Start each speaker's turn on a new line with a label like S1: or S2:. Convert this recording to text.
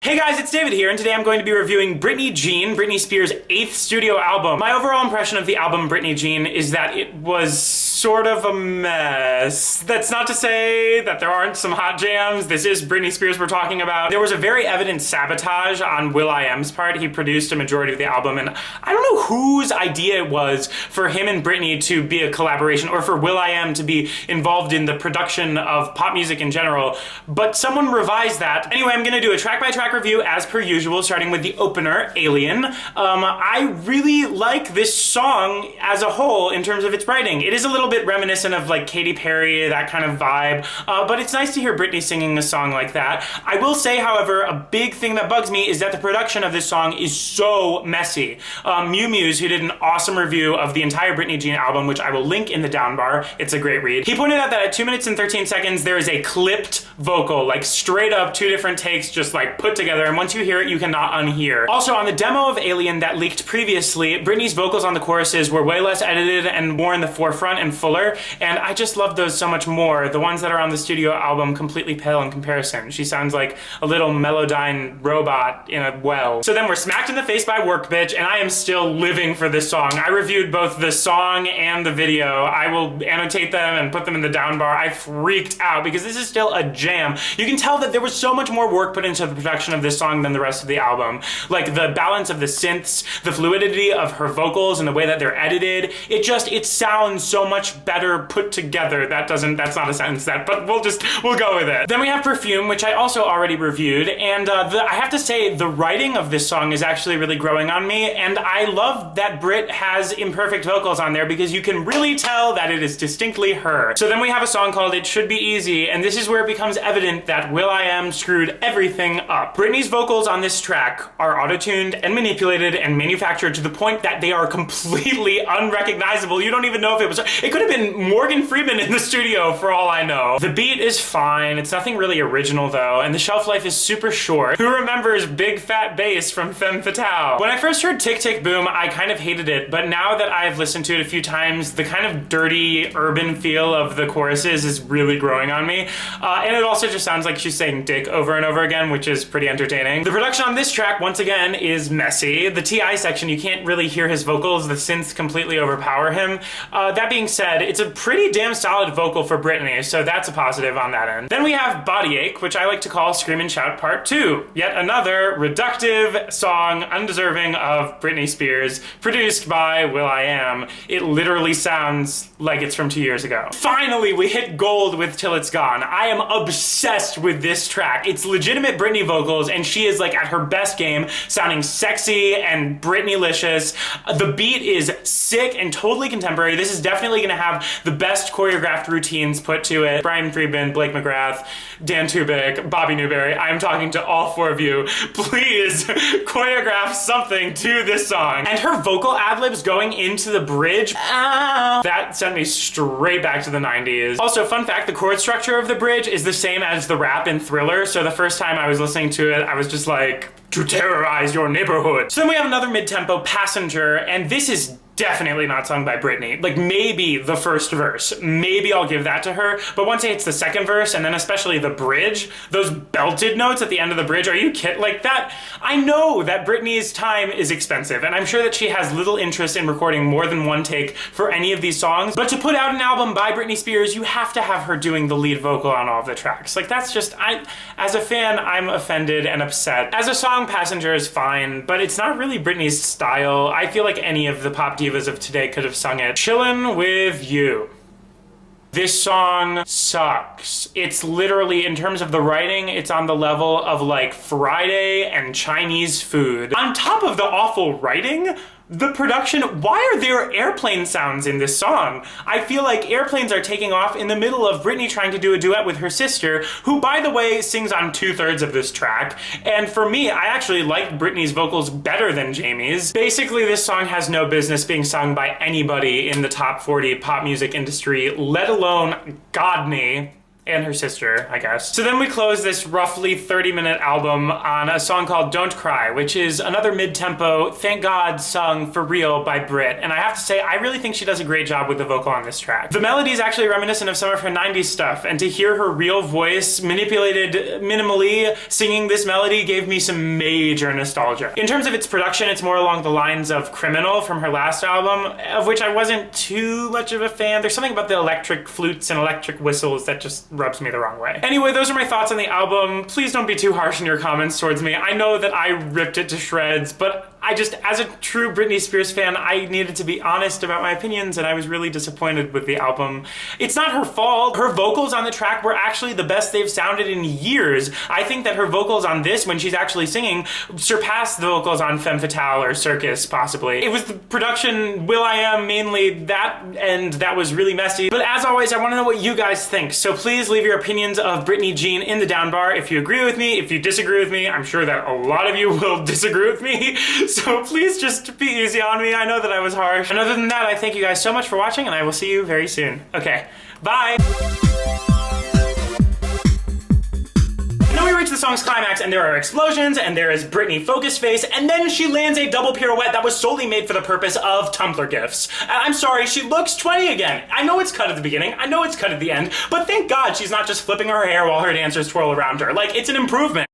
S1: Hey guys, it's David here, and today I'm going to be reviewing Britney Jean, Britney Spears' 8th studio album. My overall impression of the album Britney Jean is that it was sort of a mess. That's not to say that there aren't some hot jams. This is Britney Spears we're talking about. There was a very evident sabotage on will.i.am's part. He produced a majority of the album, and I don't know whose idea it was for him and Britney to be a collaboration, or for will.i.am to be involved in the production of pop music in general, but someone revised that. Anyway, I'm gonna do a track-by-track review as per usual, starting with the opener, Alien. I really like this song as a whole in terms of its writing. It is a little bit reminiscent of like Katy Perry, that kind of vibe, but it's nice to hear Britney singing a song like that. I will say, however, a big thing that bugs me is that the production of this song is so messy. Mew Muse, who did an awesome review of the entire Britney Jean album, which I will link in the down bar, it's a great read, he pointed out that at 2 minutes and 13 seconds there is a clipped vocal, like straight up 2 different takes just like put together, and once you hear it you cannot unhear. Also, on the demo of Alien that leaked previously, Britney's vocals on the choruses were way less edited and more in the forefront and fuller, and I just love those so much more. The ones that are on the studio album completely pale in comparison. She sounds like a little Melodyne robot in a well. So then we're smacked in the face by Work Bitch, and I am still living for this song. I reviewed both the song and the video. I will annotate them and put them in the down bar. I freaked out because this is still a jam. You can tell that there was so much more work put into the production of this song than the rest of the album. Like the balance of the synths, the fluidity of her vocals and the way that they're edited, it sounds so much better put together. That's not a sentence, but we'll go with it. Then we have Perfume, which I also already reviewed, and I have to say the writing of this song is actually really growing on me, and I love that Brit has imperfect vocals on there because you can really tell that it is distinctly her. So then we have a song called It Should Be Easy, and this is where it becomes evident that will.i.am screwed everything up. Britney's vocals on this track are auto-tuned and manipulated and manufactured to the point that they are completely unrecognizable. You don't even know if it was... It could have been Morgan Freeman in the studio for all I know. The beat is fine. It's nothing really original though, and the shelf life is super short. Who remembers Big Fat Bass from Femme Fatale? When I first heard Tick Tick Boom, I kind of hated it, but now that I've listened to it a few times, the kind of dirty urban feel of the choruses is really growing on me. And it also just sounds like she's saying dick over and over again, which is pretty entertaining. The production on this track, once again, is messy. The TI section, you can't really hear his vocals. The synths completely overpower him. That being said, it's a pretty damn solid vocal for Britney, so that's a positive on that end. Then we have Body Ache, which I like to call Scream and Shout Part 2. Yet another reductive song undeserving of Britney Spears, produced by will.i.am. It literally sounds like it's from 2 years ago. Finally, we hit gold with Till It's Gone. I am obsessed with this track. It's legitimate Britney vocals, and she is like at her best game, sounding sexy and Britney-licious. The beat is sick and totally contemporary. This is definitely gonna have the best choreographed routines put to it. Brian Friedman, Blake McGrath, Dan Tubick, Bobby Newberry, I am talking to all 4 of you. Please choreograph something to this song. And her vocal ad-libs going into the bridge, that sent me straight back to the 90s. Also, fun fact, the chord structure of the bridge is the same as the rap in Thriller, so the first time I was listening to it, I was just like, to terrorize your neighborhood. So then we have another mid-tempo, Passenger, and this is definitely not sung by Britney. Like maybe the first verse, maybe I'll give that to her, but once it's the second verse and then especially the bridge, those belted notes at the end of the bridge, are you kidding? Like that, I know that Britney's time is expensive and I'm sure that she has little interest in recording more than one take for any of these songs, but to put out an album by Britney Spears, you have to have her doing the lead vocal on all of the tracks. Like that's just, as a fan, I'm offended and upset. As a song, Passenger is fine, but it's not really Britney's style. I feel like any of the pop divas of today could have sung it. Chillin' With You. This song sucks. It's literally, in terms of the writing, it's on the level of like Friday and Chinese food. On top of the awful writing, the production, why are there airplane sounds in this song? I feel like airplanes are taking off in the middle of Britney trying to do a duet with her sister, who, by the way, sings on 2/3 of this track. And for me, I actually like Britney's vocals better than Jamie's. Basically, this song has no business being sung by anybody in the top 40 pop music industry, let alone Godney. and her sister, I guess. So then we close this roughly 30-minute album on a song called Don't Cry, which is another mid-tempo, thank God, sung for real by Brit. And I have to say, I really think she does a great job with the vocal on this track. The melody is actually reminiscent of some of her 90s stuff, and to hear her real voice manipulated minimally singing this melody gave me some major nostalgia. In terms of its production, it's more along the lines of Criminal from her last album, of which I wasn't too much of a fan. There's something about the electric flutes and electric whistles that just rubs me the wrong way. Anyway, those are my thoughts on the album. Please don't be too harsh in your comments towards me. I know that I ripped it to shreds, but I just, as a true Britney Spears fan, I needed to be honest about my opinions, and I was really disappointed with the album. It's not her fault. Her vocals on the track were actually the best they've sounded in years. I think that her vocals on this, when she's actually singing, surpassed the vocals on Femme Fatale or Circus, possibly. It was the production, will.i.am mainly that, and that was really messy. But as always, I want to know what you guys think, so please leave your opinions of Britney Jean in the down bar. If you agree with me, if you disagree with me, I'm sure that a lot of you will disagree with me, so please just be easy on me. I know that I was harsh. And other than that, I thank you guys so much for watching, and I will see you very soon. Okay, bye! Now we reach the song's climax, and there are explosions, and there is Britney focus face, and then she lands a double pirouette that was solely made for the purpose of Tumblr GIFs. And I'm sorry, she looks 20 again. I know it's cut at the beginning, I know it's cut at the end, but thank God she's not just flipping her hair while her dancers twirl around her. Like, it's an improvement.